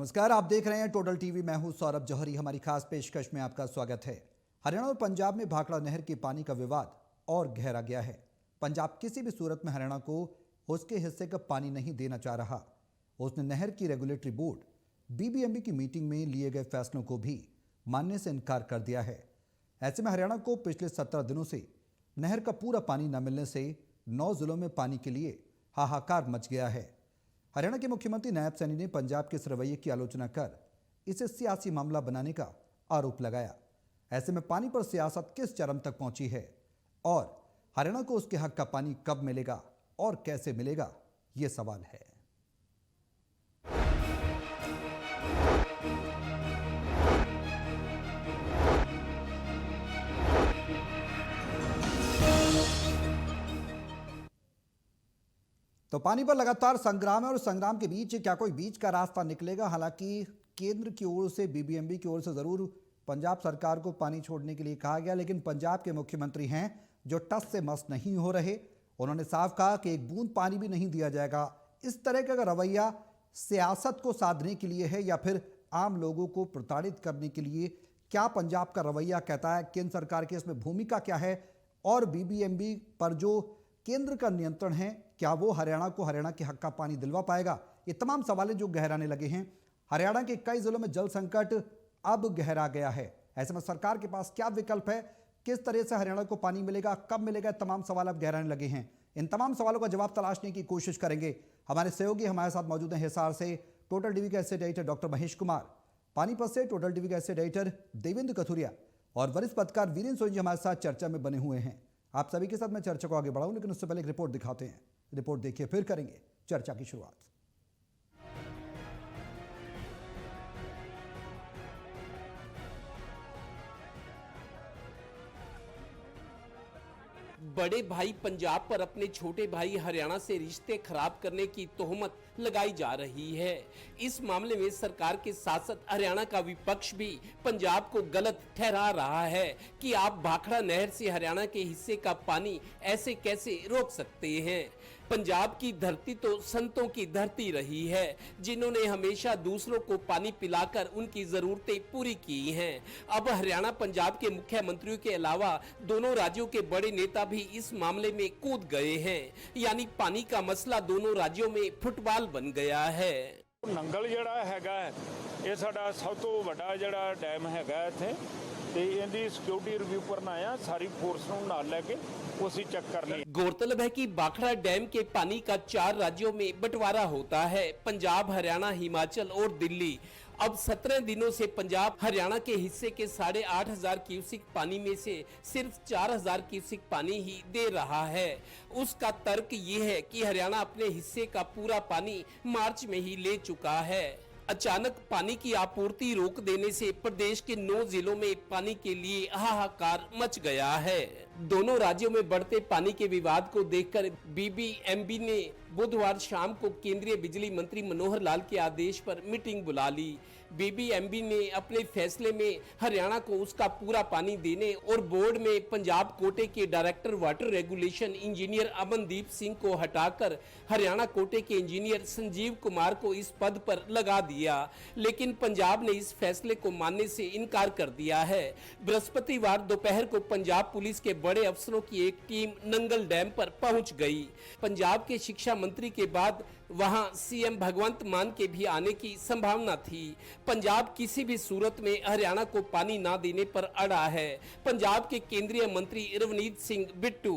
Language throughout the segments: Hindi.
नमस्कार, आप देख रहे हैं टोटल टीवी। मैं हूं सौरभ जौहरी। हमारी खास पेशकश में आपका स्वागत है। हरियाणा और पंजाब में भाखड़ा नहर के पानी का विवाद और गहरा गया है। पंजाब किसी भी सूरत में हरियाणा को उसके हिस्से का पानी नहीं देना चाह रहा। उसने नहर की रेगुलेटरी बोर्ड बीबीएमबी की मीटिंग में लिए गए फैसलों को भी मानने से इनकार कर दिया है। ऐसे में हरियाणा को पिछले 17 दिनों से नहर का पूरा पानी न मिलने से 9 जिलों में पानी के लिए हाहाकार मच गया है। हरियाणा के मुख्यमंत्री नायब सैनी ने पंजाब के इस रवैये की आलोचना कर इसे सियासी मामला बनाने का आरोप लगाया। ऐसे में पानी पर सियासत किस चरम तक पहुंची है और हरियाणा को उसके हक का पानी कब मिलेगा और कैसे मिलेगा, यह सवाल है। तो पानी पर लगातार संग्राम है और संग्राम के बीच क्या कोई बीच का रास्ता निकलेगा? हालांकि केंद्र की ओर से, बीबीएमबी की ओर से जरूर पंजाब सरकार को पानी छोड़ने के लिए कहा गया, लेकिन पंजाब के मुख्यमंत्री हैं जो टस से मस नहीं हो रहे। उन्होंने साफ कहा कि एक बूंद पानी भी नहीं दिया जाएगा। इस तरह का रवैया सियासत को साधने के लिए है या फिर आम लोगों को प्रताड़ित करने के लिए? क्या पंजाब का रवैया कहता है? केंद्र सरकार की इसमें भूमिका क्या है? और बीबीएमबी पर जो केंद्र का नियंत्रण है, क्या वो हरियाणा को हरियाणा के हक का पानी दिलवा पाएगा? ये तमाम सवाल जो गहराने लगे हैं। हरियाणा के कई जिलों में जल संकट अब गहरा गया है। ऐसे में सरकार के पास क्या विकल्प है? किस तरह से हरियाणा को पानी मिलेगा, कब मिलेगा? तमाम सवाल अब गहराने लगे हैं। इन तमाम सवालों का जवाब तलाशने की कोशिश करेंगे। हमारे सहयोगी हमारे साथ मौजूद हैं हिसार से टोटल टीवी के associate editor doctor Mahesh Kumar, Panipat से टोटल टीवी के एसोसिएट एडिटर देवेंद्र कथुरिया और वरिष्ठ पत्रकार वीरेंद्र सोनी जी हमारे साथ चर्चा में बने हुए हैं। आप सभी के साथ मैं चर्चा को आगे बढ़ाऊं, लेकिन उससे पहले एक रिपोर्ट दिखाते हैं। रिपोर्ट देखिए, फिर करेंगे चर्चा की शुरुआत। बड़े भाई पंजाब पर अपने छोटे भाई हरियाणा से रिश्ते खराब करने की तोहमत लगाई जा रही है। इस मामले में सरकार के साथ साथ हरियाणा का विपक्ष भी पंजाब को गलत ठहरा रहा है कि आप भाखड़ा नहर से हरियाणा के हिस्से का पानी ऐसे कैसे रोक सकते हैं। पंजाब की धरती तो संतों की धरती रही है, जिन्होंने हमेशा दूसरों को पानी पिलाकर उनकी जरूरतें पूरी की हैं। अब हरियाणा पंजाब के मुख्यमंत्रियों के अलावा दोनों राज्यों के बड़े नेता भी इस मामले में कूद गए हैं। यानी पानी का मसला दोनों राज्यों में फुटबॉल बन गया है। नंगल जिहड़ा हैगा ये साडा सब तो वड्डा जिहड़ा डैम हैगा इत्थे ते इहदी सिक्योरिटी रिव्यू करन आया, सारी फोर्स नूं नाल लैके उसी चेक कर ली। गौरतलब है कि भाखड़ा डैम के पानी का 4 राज्यों में बंटवारा होता है, पंजाब, हरियाणा, हिमाचल और दिल्ली। अब 17 दिनों से पंजाब हरियाणा के हिस्से के 8,500 क्यूसिक पानी में से सिर्फ 4,000 क्यूसिक पानी ही दे रहा है। उसका तर्क ये है कि हरियाणा अपने हिस्से का पूरा पानी मार्च में ही ले चुका है। अचानक पानी की आपूर्ति रोक देने से प्रदेश के 9 जिलों में पानी के लिए हाहाकार मच गया है। दोनों राज्यों में बढ़ते पानी के विवाद को देखकर बीबीएमबी ने बुधवार शाम को केंद्रीय बिजली मंत्री मनोहर लाल के आदेश पर मीटिंग बुला ली। बीबीएमबी ने अपने फैसले में हरियाणा को उसका पूरा पानी देने और बोर्ड में पंजाब कोटे के director water regulation engineer Amandeep Singh को हटाकर हरियाणा कोटे के इंजीनियर संजीव कुमार को इस पद पर लगा दिया। लेकिन पंजाब ने इस फैसले को मानने से इनकार कर दिया है। बृहस्पतिवार दोपहर को पंजाब पुलिस के बड़े अफसरों की एक टीम नंगल डैम पर पहुंच गई। पंजाब के शिक्षा मंत्री के बाद वहां सीएम भगवंत मान के भी आने की संभावना थी। पंजाब किसी भी सूरत में हरियाणा को पानी ना देने पर अड़ा है। पंजाब के केंद्रीय मंत्री रवनीत सिंह बिट्टू,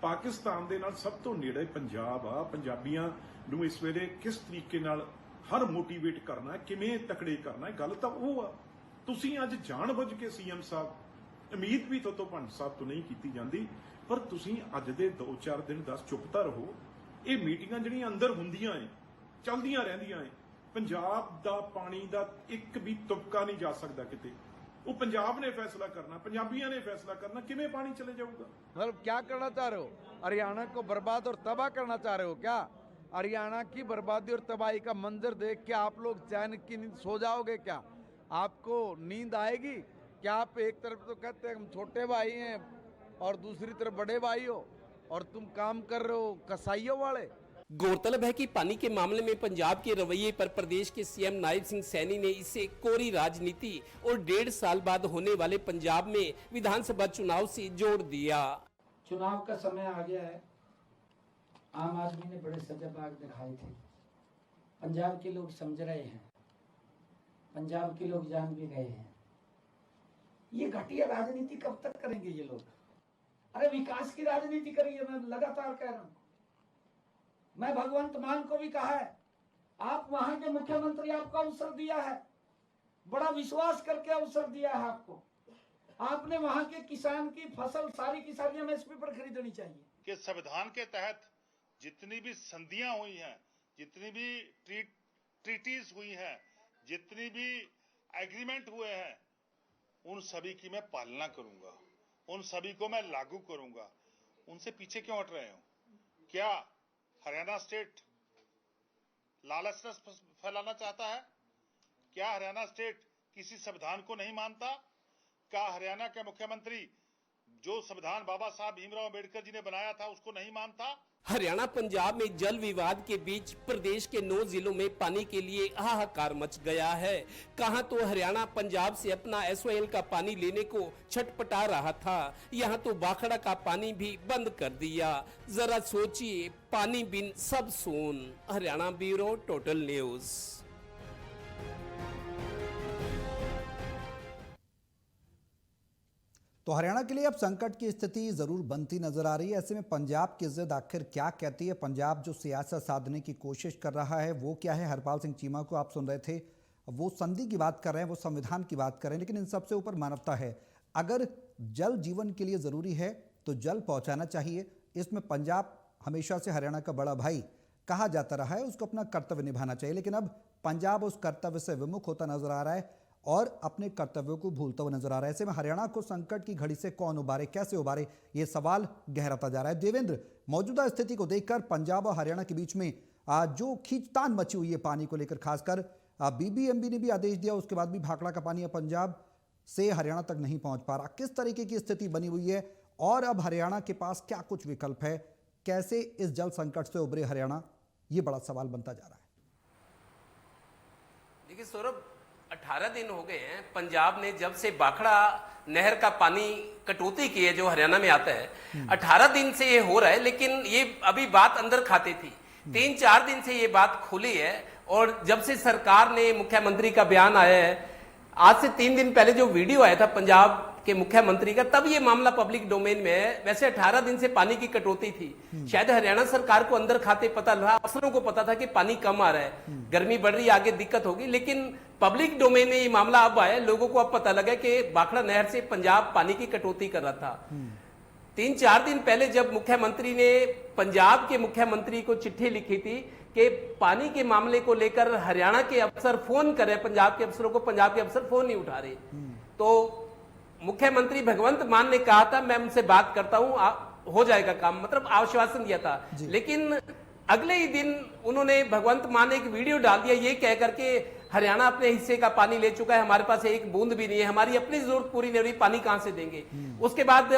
पाकिस्तान दे नाल सब तो नेड़े पंजाब आ, पंजाबियां नूं इस वेले किस तरीके नाल हर मोटिवेट करना है, किवें तकड़े करना है, गल तां ओह आ। तुसीं अज जान बुझ के सीएम साहब, उम्मीद भी तो पंच साहब तो नहीं की जाती, पर तुसीं अज दे 2-4 दिन 10 चुपता रहो। ये मीटिंगां जिहड़ियां अंदर हुंदियां है, चलदियां रहिंदियां है। पंजाब दा पानी दा एक भी तुपका नहीं जा सकदा किते। वो पंजाब ने फैसला करना, पंजाबियों ने फैसला करना, किवें पानी चले जाऊगा। मतलब क्या करना चाह रहे हो? हरियाणा को बर्बाद और तबाह करना चाह रहे हो क्या? हरियाणा की बर्बादी और तबाही का मंजर देख के आप लोग चैन की नींद सो जाओगे क्या? आपको नींद आएगी क्या? आप एक तरफ तो कहते हैं हम छोटे भाई हैं और दूसरी तरफ बड़े भाई हो, और तुम काम कर रहे हो कसाईयों वाले। गौरतलब है कि पानी के मामले में पंजाब के रवैये पर प्रदेश के सीएम नायब सिंह सैनी ने इसे कोरी राजनीति और 1.5 साल बाद होने वाले पंजाब में विधानसभा चुनाव से जोड़ दिया। चुनाव का समय आ गया है। आम आदमी ने बड़े सजाबाग दिखाए थे, पंजाब के लोग समझ रहे हैं, पंजाब के लोग जान भी गए हैं। ये घटिया राजनीति कब तक करेंगे ये लोग? अरे विकास की राजनीति करिए, मैं लगातार कह रहा हूं। मैं भगवंत मान को भी कहा है, आप वहां के मुख्यमंत्री, आपको अवसर दिया है, बड़ा विश्वास करके अवसर दिया है आपको। आपने वहां के किसान की फसल सारी की सारी एमएसपी पर खरीदनी चाहिए। कि संविधान के तहत जितनी भी संधियां हुई हैं, जितनी भी ट्रीटीज हुई हैं, जितनी भी एग्रीमेंट हुए हैं, उन सभी की मैं पालना करूंगा, उन सभी को मैं लागू करूंगा। उनसे पीछे क्यों हट रहे हो? क्या हरियाणा स्टेट लालच फैलाना चाहता है? क्या हरियाणा स्टेट किसी संविधान को नहीं मानता? क्या हरियाणा के मुख्यमंत्री जो संविधान बाबा साहब भीमराव अंबेडकर जी ने बनाया था उसको नहीं मानता? हरियाणा पंजाब में जल विवाद के बीच प्रदेश के 9 जिलों में पानी के लिए हाहाकार मच गया है। कहां तो हरियाणा पंजाब से अपना एसओएल का पानी लेने को छटपटा रहा था, यहां तो बाखड़ा का पानी भी बंद कर दिया। जरा सोचिए, पानी बिन सब सून। Haryana bureau, total news. तो हरियाणा के लिए अब संकट की स्थिति जरूर बनती नजर आ रही है। ऐसे में पंजाब की जिद आखिर क्या कहती है? पंजाब जो सियासत साधने की कोशिश कर रहा है वो क्या है? हरपाल सिंह चीमा को आप सुन रहे थे, वो संधि की बात कर रहे हैं, वो संविधान की बात कर रहे हैं, लेकिन इन सबसे ऊपर मानवता है। अगर जल जीवन के लिए जरूरी है तो जल पहुंचाना चाहिए। इसमें पंजाब हमेशा से हरियाणा का बड़ा भाई कहा जाता रहा है, उसको अपना कर्तव्य निभाना चाहिए। लेकिन अब पंजाब उस कर्तव्य से विमुख होता नजर आ रहा है और अपने कर्तव्यों को भूलता हुआ नजर आ रहा है। ऐसे में हरियाणा को संकट की घड़ी से कौन उबारे, कैसे उबारे, ये सवाल गहराता जा रहा है। देवेंद्र, मौजूदा स्थिति को देखकर पंजाब और हरियाणा के बीच में जो खींचतान मची हुई है पानी को लेकर, खासकर बीबीएमबी ने भी आदेश दिया, उसके बाद भी भाखड़ा का पानी पंजाब से हरियाणा तक नहीं पहुंच पा रहा। किस तरीके की स्थिति बनी हुई है और अब हरियाणा के पास क्या कुछ विकल्प है? कैसे इस जल संकट से उभरे हरियाणा, ये बड़ा सवाल बनता जा रहा है। देखिए सौरभ, 18 दिन हो गए हैं पंजाब ने जब से बाखड़ा नहर का पानी कटौती की है जो हरियाणा में आता है। 18 दिन से ये हो रहा है, लेकिन ये अभी बात अंदर खाते थी। 3-4 दिन से ये बात खुली है और जब से सरकार ने, मुख्यमंत्री का बयान आया है, आज से 3 दिन पहले जो वीडियो आया था पंजाब के मुख्यमंत्री का, तब ये मामला पब्लिक डोमेन में है। वैसे 18 दिन से पानी की कटौती थी। शायद हरियाणा सरकार को अंदर खाते पता था, अफसरों को पता था कि पानी कम आ रहा है, गर्मी बढ़ रही है, आगे दिक्कत होगी, लेकिन पब्लिक डोमेन में ये मामला अब आया। लोगों को अब पता लगा कि बाखड़ा नहर से पंजाब पानी की कटौती कर रहा था। 3-4 दिन पहले जब मुख्यमंत्री ने पंजाब के मुख्यमंत्री को चिट्ठी लिखी थी कि पानी के मामले को लेकर हरियाणा के अफसर फोन कर रहे, पंजाब के अफसरों को पंजाब के अफसर फोन नहीं उठा रहे, तो मुख्यमंत्री भगवंत मान ने कहा था मैं उनसे बात करता हूं, हो जाएगा काम, मतलब आश्वासन दिया था। लेकिन अगले ही दिन उन्होंने, भगवंत मान ने एक वीडियो डाल दिया ये कह करके हरियाणा अपने हिस्से का पानी ले चुका है, हमारे पास एक बूंद भी नहीं है, हमारी अपनी जरूरत पूरी नहीं हो रही, पानी कहां से देंगे। उसके बाद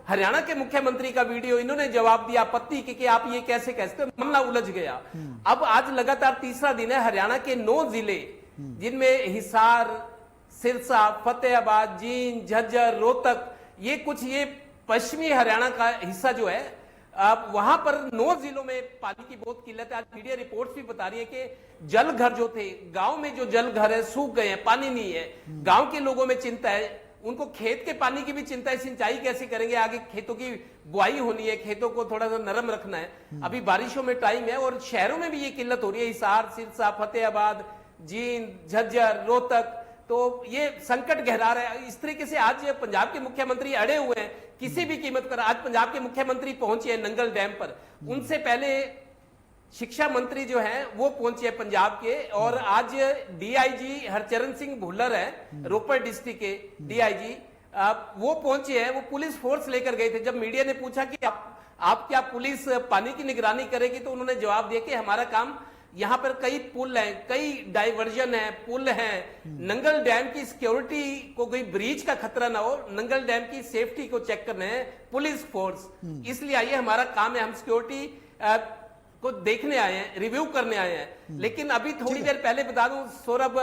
हरियाणा के मुख्यमंत्री का वीडियो, इन्होंने जवाब दिया आपत्ति कि आप ये कैसे कहते, मामला उलझ गया। अब आज लगातार तीसरा दिन है, हरियाणा के 9 जिले जिनमें हिसार, सिरसा, फतेहाबाद, जींद, झज्जर, रोहतक, ये पश्चिमी हरियाणा का हिस्सा जो है, अब वहां पर 9 जिलों में पानी की बहुत किल्लत है। आज मीडिया रिपोर्ट्स भी बता रही है कि जल घर जो थे, गांव में जो जल घर है सूख गए हैं, पानी नहीं है। गांव के लोगों में चिंता है, उनको खेत के पानी की भी चिंता है, सिंचाई कैसे करेंगे, आगे खेतों की बुआई होनी है, खेतों को थोड़ा सा नरम रखना है, अभी बारिशों में टाइम है। और शहरों में भी ये किल्लत हो रही है, हिसार, सिरसा, फतेहाबाद, जींद, झज्जर, रोहतक, तो ये संकट गहरा रहा है। इस तरीके से आज पंजाब के मुख्यमंत्री अड़े हुए हैं किसी भी कीमत पर। आज पंजाब के मुख्यमंत्री पहुंचे हैं नंगल डैम पर, उनसे पहले शिक्षा मंत्री जो है वो पहुंचे हैं पंजाब के, और आज डीआईजी हरचरण सिंह भुल्लर है, रोपड़ डिस्ट्रिक्ट के डीआईजी, वो पहुंचे हैं। वो पुलिस फोर्स लेकर गए थे। जब मीडिया ने पूछा कि आप क्या पुलिस पानी की निगरानी करेगी, तो उन्होंने जवाब दिया कि हमारा काम, यहां पर कई पुल हैं, कई डाइवर्जन है, पुल हैं, नंगल डैम की सिक्योरिटी को कोई ब्रीच का खतरा ना हो, नंगल डैम की सेफ्टी को चेक करना है पुलिस फोर्स, इसलिए आइए हमारा काम है, हम सिक्योरिटी को देखने आए हैं, रिव्यू करने आए हैं। लेकिन अभी थोड़ी देर पहले बता दूं सौरभ,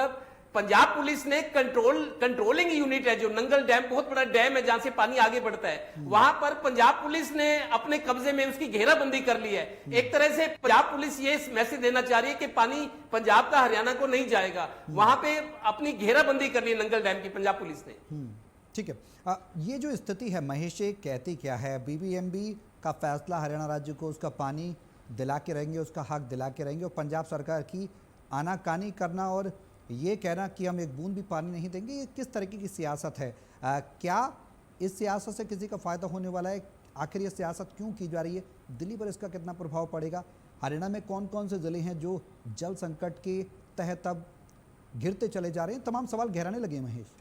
पंजाब पुलिस ने कंट्रोलिंग यूनिट है जो नंगल डैम, बहुत बड़ा डैम है जहां से पानी आगे बढ़ता है, वहां पर पंजाब पुलिस ने अपने कब्जे में उसकी घेराबंदी कर ली है। एक तरह से पंजाब पुलिस ये मैसेज देना चाह रही है कि पानी पंजाब का हरियाणा को नहीं जाएगा, वहां पे अपनी घेराबंदी कर ली नंगल डैम की पंजाब पुलिस ने। ठीक है, ये जो स्थिति है महेश, ये कहती क्या है? बीबीएमबी का फैसला हरियाणा राज्य को उसका पानी दिला के रहेंगे, उसका हक दिला के रहेंगे, और पंजाब सरकार की आनाकानी करना और ये कहना कि हम एक बूंद भी पानी नहीं देंगे, ये किस तरीके की सियासत है? क्या इस सियासत से किसी का फ़ायदा होने वाला है? आखिर ये सियासत क्यों की जा रही है? दिल्ली पर इसका कितना प्रभाव पड़ेगा? हरियाणा में कौन कौन से ज़िले हैं जो जल संकट के तहत अब गिरते चले जा रहे हैं? तमाम सवाल गहराने लगे हैं महेश।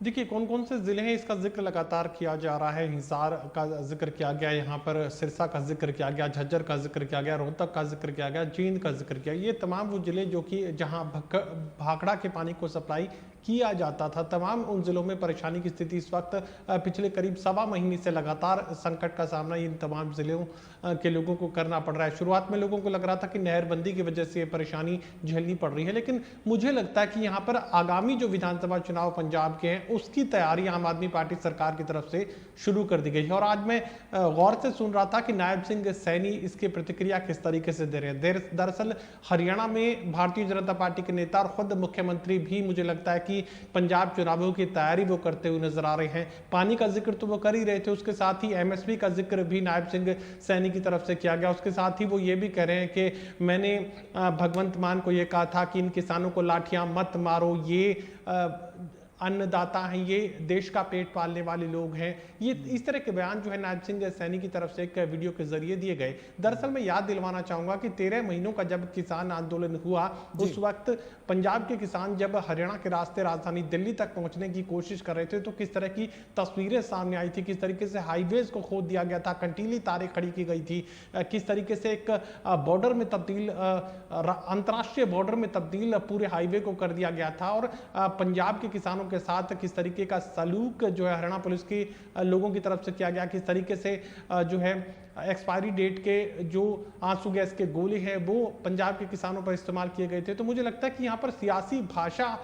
देखिए, कौन कौन से ज़िले हैं इसका जिक्र लगातार किया जा रहा है। हिसार का जिक्र किया गया, यहाँ पर सिरसा का जिक्र किया गया, झज्जर का जिक्र किया गया, रोहतक का जिक्र किया गया, जींद का जिक्र किया। ये तमाम वो ज़िले जो कि जहाँ भाखड़ा के पानी को सप्लाई किया जाता था, तमाम उन ज़िलों में परेशानी की स्थिति इस वक्त पिछले करीब 1.25 महीने से लगातार संकट का सामना इन तमाम ज़िलों के लोगों को करना पड़ रहा है। शुरुआत में लोगों को लग रहा था कि नहरबंदी की वजह से ये परेशानी झेलनी पड़ रही है, लेकिन मुझे लगता है कि यहाँ पर आगामी जो विधानसभा चुनाव पंजाब के हैं उसकी तैयारी आम आदमी पार्टी सरकार की तरफ से शुरू कर दी गई है। और आज मैं गौर से सुन रहा था कि नायब सिंह सैनी इसकी प्रतिक्रिया किस तरीके से दे रहे हैं। दरअसल हरियाणा में भारतीय जनता पार्टी के नेता और खुद मुख्यमंत्री भी मुझे लगता है कि पंजाब चुनावों की तैयारी वो करते हुए नजर आ रहे हैं। पानी का जिक्र तो वो कर ही रहे थे, उसके साथ ही एमएसपी का जिक्र भी नायब सिंह सैनी की तरफ से किया गया। उसके साथ ही वो ये भी कह रहे हैं कि मैंने भगवंत मान को ये कहा था कि इन किसानों को लाठियां मत मारो, ये अन्नदाता हैं, ये देश का पेट पालने वाले लोग हैं। ये इस तरह के बयान जो है नायब सिंह सैनी की तरफ से एक वीडियो के जरिए दिए गए। दरअसल मैं याद दिलवाना चाहूंगा कि 13 महीनों का जब किसान आंदोलन हुआ, उस वक्त पंजाब के किसान जब हरियाणा के रास्ते राजधानी दिल्ली तक पहुंचने की कोशिश कर रहे थे तो किस तरह की तस्वीरें सामने आई थी, किस तरीके से हाईवेज को खोद दिया गया था, कंटीली तारें खड़ी की गई थी, किस तरीके से एक बॉर्डर में तब्दील, अंतर्राष्ट्रीय बॉर्डर में तब्दील पूरे हाईवे को कर दिया गया था। और पंजाब के किसानों के साथ किस तरीके का सलूक जो है हरियाणा पुलिस के लोगों की तरफ से किया गया, किस तरीके से जो है एक्सपायरी डेट के जो आंसू गैस के गोले हैं वो पंजाब के किसानों पर इस्तेमाल किए गए थे। तो मुझे लगता है कि यहाँ पर सियासी भाषा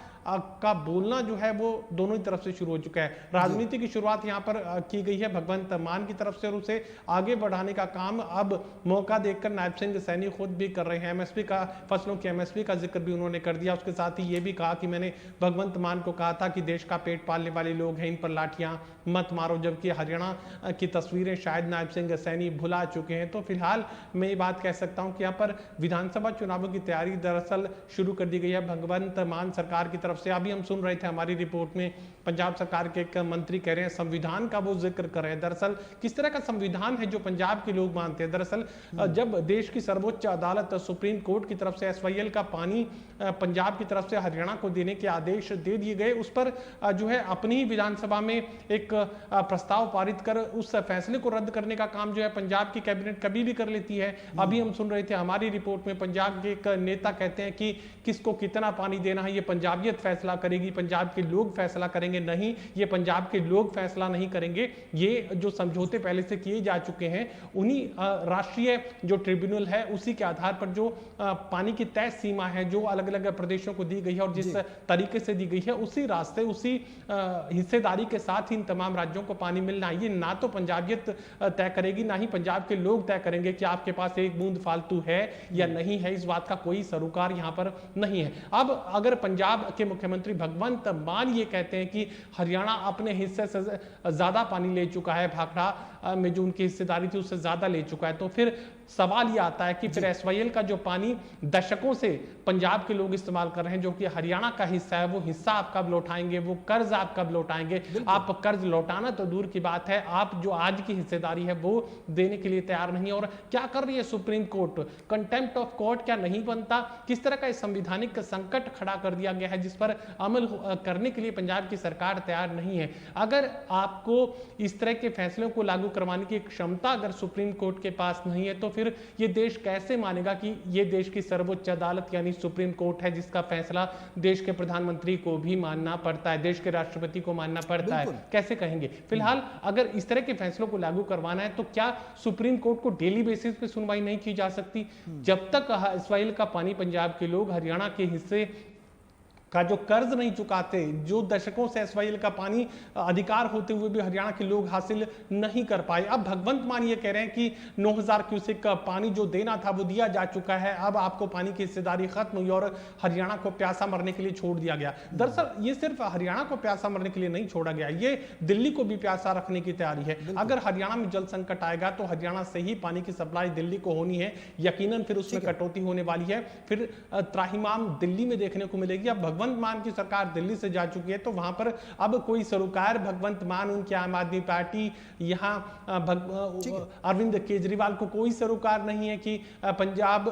का बोलना जो है वो दोनों ही तरफ से शुरू हो चुका है। राजनीति की शुरुआत यहाँ पर की गई है भगवंत मान की तरफ से, और उसे आगे बढ़ाने का काम अब मौका देखकर नायब सिंह सैनी खुद भी कर रहे हैं। एमएसपी का, फसलों की एमएसपी का जिक्र भी उन्होंने कर दिया। उसके साथ ही ये भी कहा कि मैंने भगवंत मान को कहा था कि देश का पेट पालने वाले लोग हैं, इन पर लाठियां मत मारो, जबकि हरियाणा की तस्वीरें शायद नायब सिंह सैनी भुला चुके हैं। तो फिलहाल मैं ये बात कह सकता हूँ कि यहाँ पर विधानसभा चुनावों की तैयारी दरअसल शुरू कर दी गई है भगवंत मान सरकार की तरफ से। अभी हम सुन रहे थे हमारी रिपोर्ट में पंजाब सरकार के एक मंत्री कह रहे हैं संविधान का वो जिक्र कर रहे हैं। दरअसल किस तरह का संविधान है जो पंजाब के लोग मानते हैं? दरअसल जब देश की सर्वोच्च अदालत सुप्रीम कोर्ट की तरफ से एसवाईएल का पानी पंजाब की तरफ से हरियाणा को देने के आदेश दे दिए गए, उस पर जो है अपनी ही विधानसभा में एक प्रस्ताव पारित कर उस फैसले को रद्द करने का काम जो है पंजाब की कैबिनेट कभी भी कर लेती है। अभी हम सुन रहे थे हमारी रिपोर्ट में पंजाब के एक नेता कहते हैं कि किसको कितना पानी देना है ये पंजाबियत फैसला करेगी, पंजाब के लोग फैसला करेंगे। नहीं, ये पंजाब के लोग फैसला नहीं करेंगे। ये जो समझौते पहले से किए जा चुके हैं उन्हीं राष्ट्रीय जो ट्रिब्यूनल है उसी के आधार पर जो पानी की तय सीमा है जो अलग अलग प्रदेशों को दी गई है और जिस तरीके से दी गई है उसी रास्ते, उसी हिस्सेदारी के साथ ही इन तमाम राज्यों को पानी मिलना है। ये ना तो पंजाबियत तय करेगी, ना ही पंजाब के लोग तय करेंगे कि आपके पास एक बूंद फालतू है या नहीं है। इस बात का कोई सरोकार यहाँ पर नहीं है। अब अगर पंजाब के मुख्यमंत्री भगवंत मान ये कहते हैं कि हरियाणा अपने हिस्से से ज्यादा पानी ले चुका है, भाखड़ा में जो उनकी हिस्सेदारी थी उससे ज्यादा ले चुका है, तो फिर सवाल ये आता है कि फिर एसवाईएल का जो पानी दशकों से पंजाब के लोग इस्तेमाल कर रहे हैं जो कि हरियाणा का हिस्सा है, वो हिस्सा आप कब लौटाएंगे, वो कर्ज आप कब लौटाएंगे? आप कर्ज लौटाना तो दूर की बात है, आप जो आज की हिस्सेदारी है वो देने के लिए तैयार नहीं। और क्या कर रही है supreme court? Contempt of court क्या नहीं बनता? किस तरह का संवैधानिक संकट खड़ा कर दिया गया है जिस पर अमल करने के लिए पंजाब की सरकार तैयार नहीं है। अगर आपको इस तरह के फैसलों को लागू करवाने की क्षमता अगर सुप्रीम कोर्ट के पास नहीं है, तो फिर ये देश कैसे मानेगा कि ये देश की सर्वोच्च अदालत यानी सुप्रीम कोर्ट है, जिसका फैसला देश के प्रधानमंत्री को भी मानना पड़ता है, देश के राष्ट्रपति को मानना पड़ता है, कैसे कहेंगे? फिलहाल अगर इस तरह के फैसलों को लागू करवाना है तो क्या सुप्रीम कोर्ट को डेली बेसिस पे सुनवाई नहीं की जा सकती? जब तक इस्राइल का पानी पंजाब के लोग हरियाणा के हिस्से का जो कर्ज नहीं चुकाते, जो दशकों से एसवाईएल का पानी अधिकार होते हुए भी हरियाणा के लोग हासिल नहीं कर पाए। अब भगवंत मान ये कह रहे हैं कि 9000 क्यूसेक का पानी जो देना था वो दिया जा चुका है, अब आपको पानी की हिस्सेदारी खत्म हुई और हरियाणा को प्यासा मरने के लिए छोड़ दिया गया। दरअसल ये सिर्फ हरियाणा को प्यासा मरने के लिए नहीं छोड़ा गया, ये दिल्ली को भी प्यासा रखने की तैयारी है। अगर हरियाणा में जल संकट आएगा तो हरियाणा से ही पानी की सप्लाई दिल्ली को होनी है, यकीनन फिर उसमें कटौती होने वाली है, फिर त्राहिमाम दिल्ली में देखने को मिलेगी। अब भगवंत मान की सरकार दिल्ली से जा चुकी है तो वहां पर अब कोई सरोकार भगवंत मान, उनकी आम आदमी पार्टी, यहां अरविंद केजरीवाल को कोई सरोकार नहीं है कि पंजाब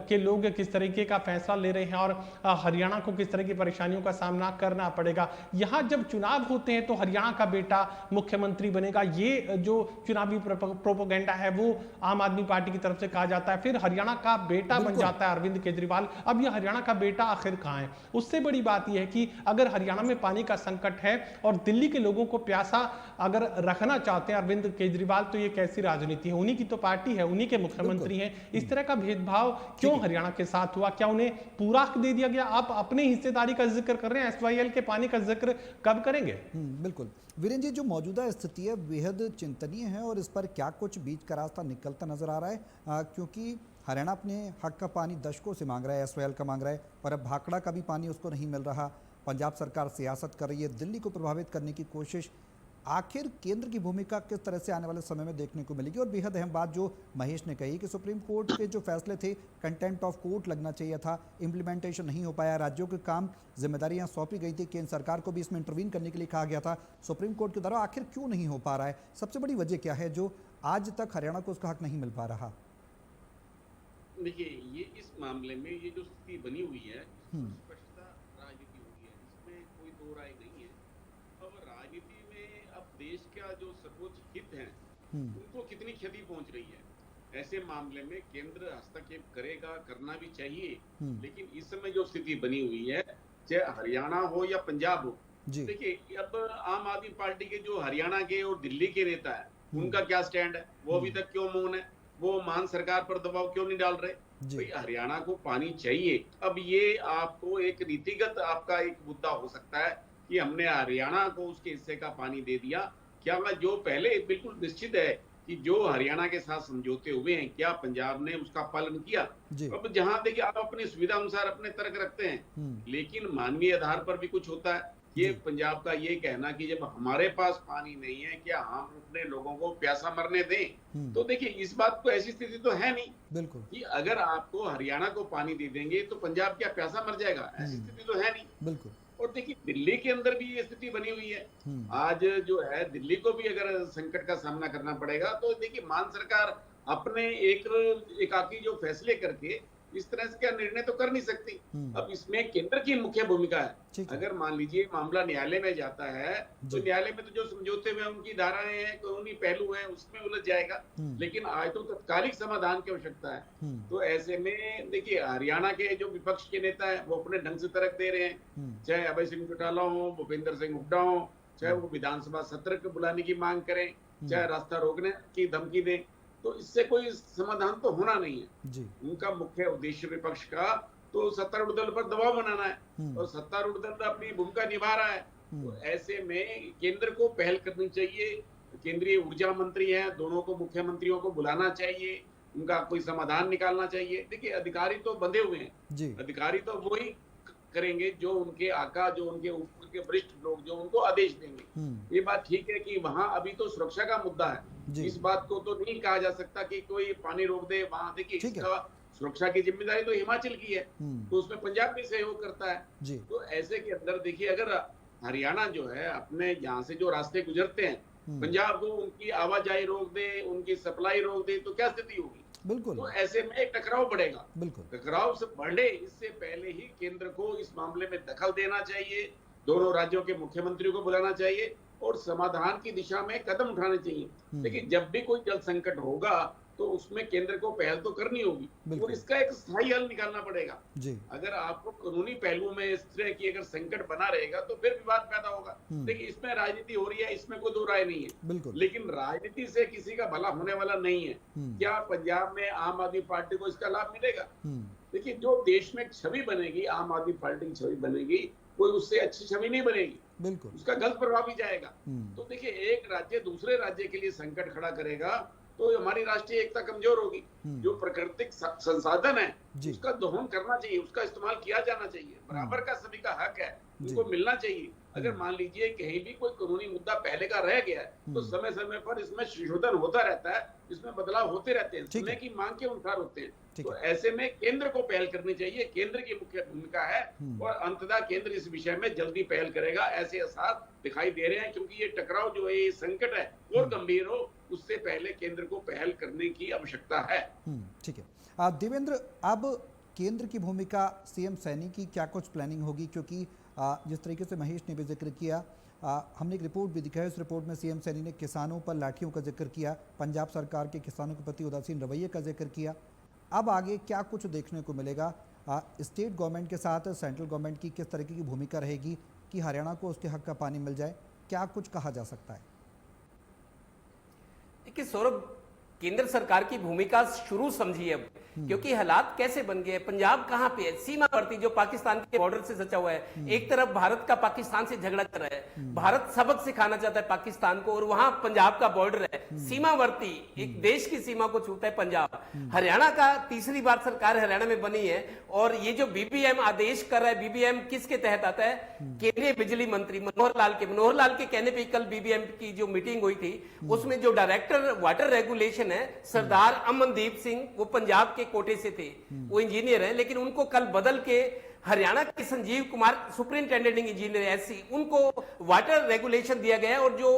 के लोग किस तरीके का फैसला ले रहे हैं और हरियाणा को किस तरह की परेशानियों का सामना करना पड़ेगा। यहां जब चुनाव होते हैं तो हरियाणा का बेटा मुख्यमंत्री बनेगा, ये जो चुनावी प्रोपेगेंडा है वो आम आदमी पार्टी की तरफ से कहा जाता है, फिर हरियाणा का बेटा बन जाता है अरविंद केजरीवाल। अब ये हरियाणा का बेटा आखिर कहां है? उससे बड़ी बात यह है कि अगर हरियाणा में पानी का संकट है और दिल्ली के लोगों को प्यासा अगर रखना चाहते हैं अरविंद केजरीवाल, तो ये कैसी राजनीति है? उन्हीं की तो पार्टी है, उन्हीं के मुख्यमंत्री हैं। इस तरह का भेदभाव क्यों हरियाणा के साथ हुआ? क्या उन्हें पूरा हक दे दिया गया? आप अपने हिस्सेदारी का जिक्र कर रहे हैं, एसवाईएल के पानी का जिक्र कब करेंगे? बिल्कुल वीरेंद्र जी, जो मौजूदा स्थिति है बेहद चिंतनीय है और इस पर क्या कुछ बीच का रास्ता निकलता नजर आ रहा है? क्योंकि हरियाणा अपने हक का पानी दशकों से मांग रहा है, एसवाईएल का मांग रहा है, और अब भाखड़ा का भी पानी उसको नहीं मिल रहा। पंजाब सरकार सियासत कर रही है, दिल्ली को प्रभावित करने की कोशिश। आखिर केंद्र की भूमिका किस तरह से आने वाले समय में देखने को मिलेगी? और बेहद अहम बात जो महेश ने कही कि सुप्रीम कोर्ट के जो फैसले थे, कंटेंट ऑफ कोर्ट लगना चाहिए था, इम्प्लीमेंटेशन नहीं हो पाया, राज्यों के काम जिम्मेदारियां सौंपी गई थी, केंद्र सरकार को भी इसमें इंटरवीन करने के लिए कहा गया था, सुप्रीम कोर्ट के द्वारा आखिर क्यों नहीं हो पा रहा है? सबसे बड़ी वजह क्या है जो आज तक हरियाणा को उसका हक नहीं मिल पा रहा? देखिए, ये इस मामले में ये जो स्थिति बनी हुई है, स्पष्टता राजनीति हुई है, इसमें कोई दो राय नहीं है। अब राजनीति में अब देश का जो सर्वोच्च हित है उनको कितनी क्षति पहुंच रही है, ऐसे मामले में केंद्र हस्तक्षेप करेगा, करना भी चाहिए। लेकिन इस समय जो स्थिति बनी हुई है, चाहे हरियाणा हो या पंजाब हो, देखिए अब आम आदमी पार्टी के जो हरियाणा के और दिल्ली के नेता है, उनका क्या स्टैंड है? वो अभी तक क्यों मौन है? वो मान सरकार पर दबाव क्यों नहीं डाल रहे? भाई हरियाणा को पानी चाहिए। अब ये आपको एक नीतिगत आपका एक मुद्दा हो सकता है कि हमने हरियाणा को उसके हिस्से का पानी दे दिया। क्या जो पहले बिल्कुल निश्चित है कि जो हरियाणा के साथ समझौते हुए हैं, क्या पंजाब ने उसका पालन किया? अब जहां देखिए आप अपनी सुविधा अनुसार अपने तर्क रखते हैं, लेकिन मानवीय आधार पर भी कुछ होता है। ये पंजाब का ये कहना कि जब हमारे पास पानी नहीं है, क्या हम अपने लोगों को प्यासा मरने दें? तो देखिए इस बात को, ऐसी स्थिति तो है नहीं बिल्कुल कि अगर आपको हरियाणा को पानी दे देंगे तो पंजाब क्या प्यासा मर जाएगा? ऐसी स्थिति तो है नहीं बिल्कुल। और देखिए दिल्ली के अंदर भी ये स्थिति बनी हुई है। आज जो है दिल्ली को भी अगर संकट का सामना करना पड़ेगा, तो देखिए मान सरकार अपने एकाकी जो फैसले करके इस तरह से क्या निर्णय तो कर नहीं सकती। अब इसमें केंद्र की मुख्य भूमिका है। अगर मान लीजिए मामला न्यायालय में जाता है तो न्यायालय में तो जो समझौते में उनकी धाराएं हैं, कानूनी पहलू हैं, उसमें उलझ जाएगा। लेकिन आज तो तत्कालिक समाधान की आवश्यकता है। तो ऐसे में देखिए हरियाणा के जो विपक्ष के नेता है वो अपने ढंग से तर्क दे रहे हैं, चाहे अभय सिंह चौटाला हो, भूपेंद्र सिंह हुड्डा हो, चाहे वो विधानसभा सत्र को बुलाने की मांग करें, चाहे रास्ता रोकने की धमकी दें, तो इससे कोई समाधान तो होना नहीं है। उनका मुख्य उद्देश्य विपक्ष का तो सत्तारूढ़ दल पर दबाव बनाना है और सत्तारूढ़ दल अपनी भूमिका निभा रहा है। तो ऐसे में केंद्र को पहल करनी चाहिए। केंद्रीय ऊर्जा मंत्री हैं, दोनों को मुख्यमंत्रियों को बुलाना चाहिए, उनका कोई समाधान निकालना चाहिए। देखिए अधिकारी तो बंधे हुए हैं, अधिकारी तो वही करेंगे जो उनके आका, जो उनके ऊपर के वरिष्ठ लोग जो उनको आदेश देंगे। ये बात ठीक है कि वहां अभी तो सुरक्षा का मुद्दा है, इस बात को तो नहीं कहा जा सकता कि कोई पानी रोक दे वहां। देखिए इसका सुरक्षा की जिम्मेदारी तो हिमाचल की है, तो उसमें पंजाब भी सहयोग करता है। तो ऐसे के अंदर देखिए अगर हरियाणा जो है अपने यहाँ से जो रास्ते गुजरते हैं, पंजाब को उनकी आवाजाही रोक दे, उनकी सप्लाई रोक दे, तो क्या स्थिति होगी? बिल्कुल। तो ऐसे में एक टकराव बढ़ेगा। बिल्कुल। टकराव से बढ़े इससे पहले ही केंद्र को इस मामले में दखल देना चाहिए, दोनों राज्यों के मुख्यमंत्रियों को बुलाना चाहिए और समाधान की दिशा में कदम उठाने चाहिए। लेकिन जब भी कोई जल संकट होगा तो उसमें केंद्र को पहल तो करनी होगी और इसका एक स्थायी हल निकालना पड़ेगा। जी। अगर आपको कानूनी पहलुओं में इस तरह की अगर संकट बना रहेगा तो फिर विवाद पैदा होगा। देखिए, इसमें राजनीति हो रही है, इसमें कोई दो राय नहीं है, लेकिन राजनीति से किसी का भला होने वाला नहीं है। क्या पंजाब में आम आदमी पार्टी को इसका लाभ मिलेगा? देखिए, जो देश में छवि बनेगी, आम आदमी पार्टी की छवि बनेगी, कोई उससे अच्छी छवि नहीं बनेगी, बिल्कुल उसका गलत प्रभाव भी जाएगा। तो देखिए, एक राज्य दूसरे राज्य के लिए संकट खड़ा करेगा तो हमारी राष्ट्रीय एकता कमजोर होगी। जो प्राकृतिक संसाधन है उसका दोहन करना चाहिए, उसका इस्तेमाल किया जाना चाहिए, बराबर का सभी का हक है, उनको मिलना चाहिए। अगर मान लीजिए कहीं भी कोई कानूनी मुद्दा पहले का रह गया है तो समय समय पर इसमें संशोधन होता रहता है, इसमें बदलाव होते रहते हैं, समय की मांग के अनुसार होते हैं। तो ऐसे में केंद्र को पहल करनी चाहिए, केंद्र की मुख्य भूमिका है और अंततः केंद्र इस विषय में जल्दी पहल करेगा, ऐसे आसार दिखाई दे रहे हैं। क्योंकि ये टकराव जो है, ये संकट है और गंभीर हो, उससे पहले केंद्र को पहल करने की आवश्यकता है। ठीक है देवेंद्र, अब केंद्र की भूमिका सीएम सैनी की क्या कुछ प्लानिंग होगी? क्योंकि जिस तरीके से महेश ने भी जिक्र किया, हमने एक रिपोर्ट भी दिखाई, उस रिपोर्ट में सीएम सैनी ने किसानों पर लाठियों का जिक्र किया, पंजाब सरकार के किसानों के प्रति उदासीन रवैये का जिक्र किया। अब आगे क्या कुछ देखने को मिलेगा? स्टेट गवर्नमेंट के साथ सेंट्रल गवर्नमेंट की किस तरीके की भूमिका रहेगी कि हरियाणा को उसके हक का पानी मिल जाए? क्या कुछ कहा जा सकता है? देखिए सौरभ, केंद्र सरकार की भूमिका शुरू समझिए अब, क्योंकि हालात कैसे बन गए। पंजाब कहां पे है? सीमावर्ती, जो पाकिस्तान के बॉर्डर से सचा हुआ है। एक तरफ भारत का पाकिस्तान से झगड़ा कर रहा है, भारत सबक सिखाना चाहता है पाकिस्तान को, और वहां पंजाब का बॉर्डर है, सीमावर्ती, एक देश की सीमा को छूता है पंजाब। हरियाणा का तीसरी बार सरकार हरियाणा में बनी है, और ये जो बीबीएम आदेश कर रहा है, बीबीएम किसके तहत आता है? केंद्रीय बिजली मंत्री मनोहर लाल के कहने पर कल बीबीएम की जो मीटिंग हुई थी, उसमें जो डायरेक्टर वाटर रेगुलेशन है सरदार अमनदीप सिंह, वो पंजाब के कोटे से थे, वो इंजीनियर हैं, लेकिन उनको कल बदल के हरियाणा के Sanjeev Kumar superintendent engineer SC, उनको वाटर रेगुलेशन दिया गया। और जो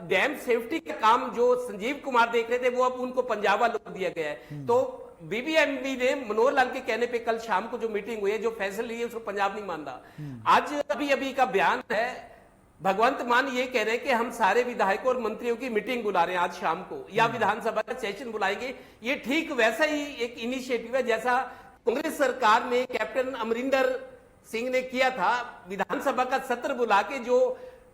डैम सेफ्टी का काम जो संजीव कुमार देख रहे थे, वो अब उनको पंजाब वालों को दिया गया है। तो बीबीएमबी ने मनोहर लाल के कहने पे कल शाम को जो मीटिंग हुई है, जो फैसला लिए, उसको पंजाब नहीं मानता। आज अभी का बयान है, भगवंत मान ये कह रहे हैं कि हम सारे विधायकों और मंत्रियों की मीटिंग बुला रहे हैं आज शाम को, या विधानसभा का सेशन बुलाएंगे। ये ठीक वैसा ही एक इनिशिएटिव है जैसा कांग्रेस सरकार ने कैप्टन अमरिंदर सिंह ने किया था, विधानसभा का सत्र बुला के जो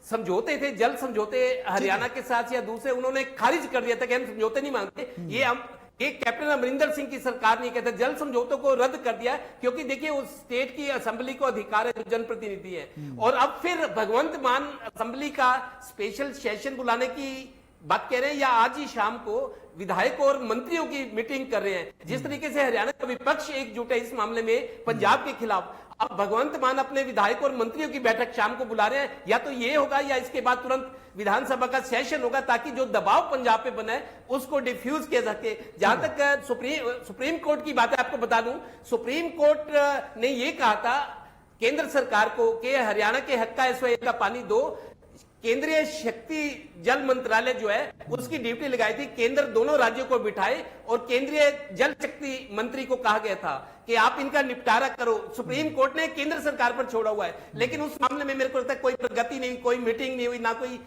समझौते थे, जल समझौते हरियाणा के साथ या दूसरे, उन्होंने खारिज कर दिया था कि हम समझौते नहीं मांगते। ये कैप्टन अमरिंदर सिंह की सरकार ने कहता जल समझौतों को रद्द कर दिया, क्योंकि देखिए उस स्टेट की असेंबली को अधिकार है, जो जनप्रतिनिधि है। और अब फिर भगवंत मान असेंबली का स्पेशल सेशन बुलाने की बात कह रहे हैं, या आज ही शाम को विधायकों और मंत्रियों की मीटिंग कर रहे हैं। जिस तरीके से हरियाणा का विपक्ष एकजुट है इस मामले में पंजाब के खिलाफ, अब भगवंत मान अपने विधायकों और मंत्रियों की बैठक शाम को बुला रहे हैं। या तो ये होगा या इसके बाद तुरंत विधानसभा का सेशन होगा, ताकि जो दबाव पंजाब पे बना है उसको डिफ्यूज किया सके। जहां तक सुप्रीम कोर्ट की बात है, आपको बता दूं, सुप्रीम कोर्ट ने ये कहा था केंद्र सरकार को कि हरियाणा के हक का एसओए का पानी दो। केंद्रीय शक्ति जल मंत्रालय जो है उसकी ड्यूटी लगाई थी, केंद्र दोनों राज्यों को बिठाए और केंद्रीय जल शक्ति मंत्री को कहा गया था कि आप इनका निपटारा करो। सुप्रीम कोर्ट ने केंद्र सरकार पर छोड़ा हुआ है, लेकिन उस मामले में मेरे को लगता है कोई प्रगति नहीं, कोई मीटिंग नहीं हुई, ना कोई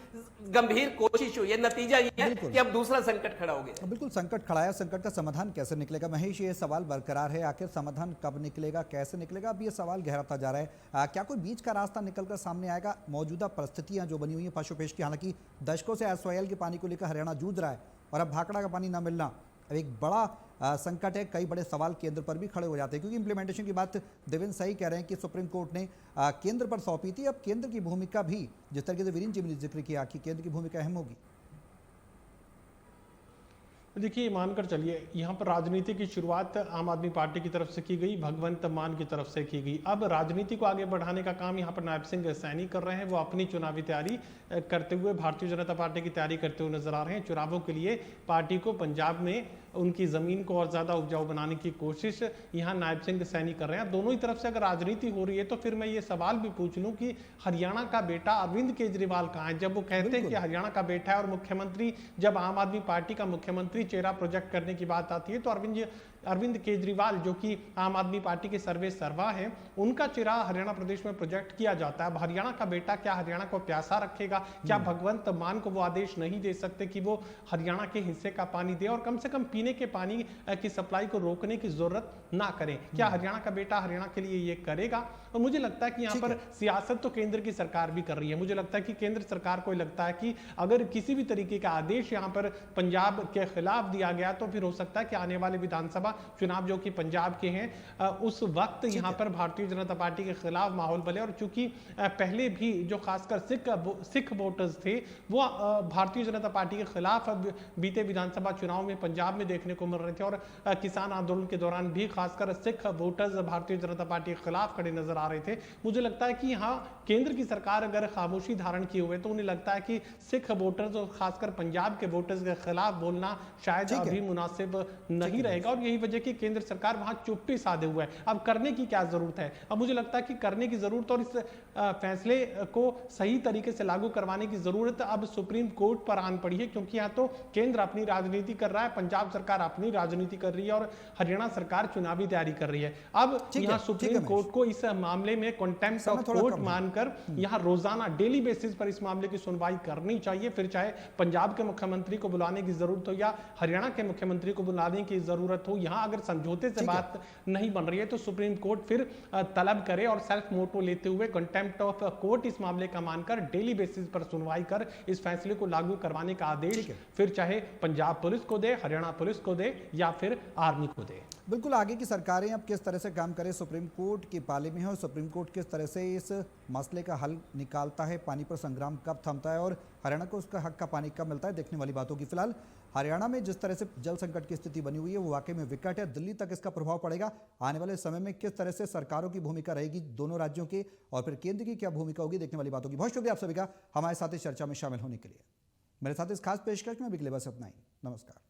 गंभीर कोशिश हुई। नतीजा ये है कि अब दूसरा संकट खड़ा हो गया। बिल्कुल संकट खड़ा है, संकट का समाधान कैसे निकलेगा? महेश, ये सवाल बरकरार है, आखिर समाधान कब निकलेगा, कैसे निकलेगा? अब ये सवाल गहराता जा रहा है। क्या कोई बीच का रास्ता निकलकर सामने आएगा? मौजूदा परिस्थितियां जो बनी हुई है पशुपेश की, हालांकि दशकों से एसवाईएल के पानी को लेकर हरियाणा जूझ रहा है, और अब भाखड़ा का पानी ना मिलना अब एक बड़ा संकट है। कई बड़े सवाल केंद्र पर भी खड़े हो जाते हैं, क्योंकि इंप्लीमेंटेशन की बात देवेंद्र सही कह रहे हैं कि सुप्रीम कोर्ट ने केंद्र पर सौंपी थी। अब केंद्र की भूमिका भी, जिस तरीके से वीरेंद्र जी ने जिक्र किया कि केंद्र की भूमिका अहम होगी। देखिए, मानकर चलिए, यहाँ पर राजनीति की शुरुआत आम आदमी पार्टी की तरफ से की गई, भगवंत मान की तरफ से की गई। अब राजनीति को आगे बढ़ाने का काम यहाँ पर नायब सिंह सैनी कर रहे हैं। वो अपनी चुनावी तैयारी करते हुए भारतीय जनता पार्टी की तैयारी करते हुए नजर आ रहे हैं। चुनावों के लिए पार्टी को पंजाब में उनकी ज़मीन को और ज़्यादा उपजाऊ बनाने की कोशिश यहाँ नायब सिंह सैनी कर रहे हैं। दोनों ही तरफ से अगर राजनीति हो रही है तो फिर मैं ये सवाल भी पूछ लूँ कि हरियाणा का बेटा अरविंद केजरीवाल कहाँ है? जब वो कहते हैं कि हरियाणा का बेटा है और मुख्यमंत्री, जब आम आदमी पार्टी का मुख्यमंत्री चेहरा प्रोजेक्ट करने की बात आती है तो अरविंद केजरीवाल जो कि आम आदमी पार्टी के सर्वे सर्वा है, उनका चेहरा हरियाणा प्रदेश में प्रोजेक्ट किया जाता है। अब हरियाणा का बेटा क्या हरियाणा को प्यासा रखेगा? क्या भगवंत मान को वो आदेश नहीं दे सकते कि वो हरियाणा के हिस्से का पानी दे और कम से कम पीने के पानी की सप्लाई को रोकने की जरूरत ना करें? क्या हरियाणा का बेटा हरियाणा के लिए ये करेगा? और मुझे लगता है कि यहाँ पर सियासत तो केंद्र की सरकार भी कर रही है। मुझे लगता है कि केंद्र सरकार को लगता है कि अगर किसी भी तरीके का आदेश यहाँ पर पंजाब के खिलाफ दिया गया तो फिर हो सकता है कि आने वाले विधानसभा चुनाव जो कि पंजाब के हैं उस वक्त यहाँ पर भारतीय जनता पार्टी के खिलाफ माहौल बने। और चूंकि पहले भी जो खासकर सिख वोटर्स थे वो भारतीय जनता पार्टी के खिलाफ बीते विधानसभा चुनाव में पंजाब में देखने को मिल रहे थे और किसान आंदोलन के दौरान भी खासकर सिख वोटर्स भारतीय जनता पार्टी के खिलाफ खड़े नजर आ रहे थे। मुझे लगता है कि यहाँ केंद्र की सरकार अगर खामोशी धारण किए हुए तो उन्हें लगता है कि सिख वोटर्स और खासकर पंजाब के वोटर्स के खिलाफ बोलना शायद अभी मुनासिब नहीं रहेगा और यही वजह कि केंद्र सरकार वहां चुप्पी साधे हुआ है। अब करने की क्या जरूरत है? अब मुझे लगता है कि करने की जरूरत और इस फैसले को सही तरीके से लागू करवाने की जरूरत अब सुप्रीम कोर्ट पर आन पड़ी है, क्योंकि यहाँ तो केंद्र अपनी राजनीति कर रहा है, पंजाब सरकार अपनी राजनीति कर रही है और हरियाणा सरकार चुनावी तैयारी कर रही है। अब यहाँ सुप्रीम कोर्ट को इस मामले में कंटेम्प्ट ऑफ कोर्ट मानकर यहाँ रोजाना डेली बेसिस पर इस मामले की सुनवाई करनी चाहिए। फिर चाहे पंजाब के मुख्यमंत्री को बुलाने की जरूरत हो या हरियाणा के मुख्यमंत्री को बुलाने की जरूरत हो, यहाँ अगर समझौते से बात नहीं बन रही है तो सुप्रीम कोर्ट फिर तलब करे और सेल्फ मोटो लेते हुए कंटेम्प्ट ऑफ कोर्ट इस मामले का मानकर डेली बेसिस पर सुनवाई कर इस फैसले को लागू करवाने का आदेश फिर चाहे पंजाब पुलिस को दे, हरियाणा पुलिस को दे या फिर आर्मी को दे। बिल्कुल, आगे की सरकारें अब किस तरह से काम करें, सुप्रीम कोर्ट की पाले में है और सुप्रीम कोर्ट किस तरह से इस मसले का हल निकालता है, पानी पर संग्राम कब थमता है और हरियाणा को उसका हक का पानी कब मिलता है, देखने वाली बातों की। फिलहाल हरियाणा में जिस तरह से जल संकट की स्थिति बनी हुई है वो वाकई में विकट है। दिल्ली तक इसका प्रभाव पड़ेगा। आने वाले समय में किस तरह से सरकारों की भूमिका रहेगी दोनों राज्यों के और फिर केंद्र की क्या भूमिका होगी, देखने वाली बातों की। बहुत शुक्रिया आप सभी का हमारे साथ इस चर्चा में शामिल होने के लिए। मेरे साथ इस खास पेशकश में अभी के लिए बस इतना ही। नमस्कार।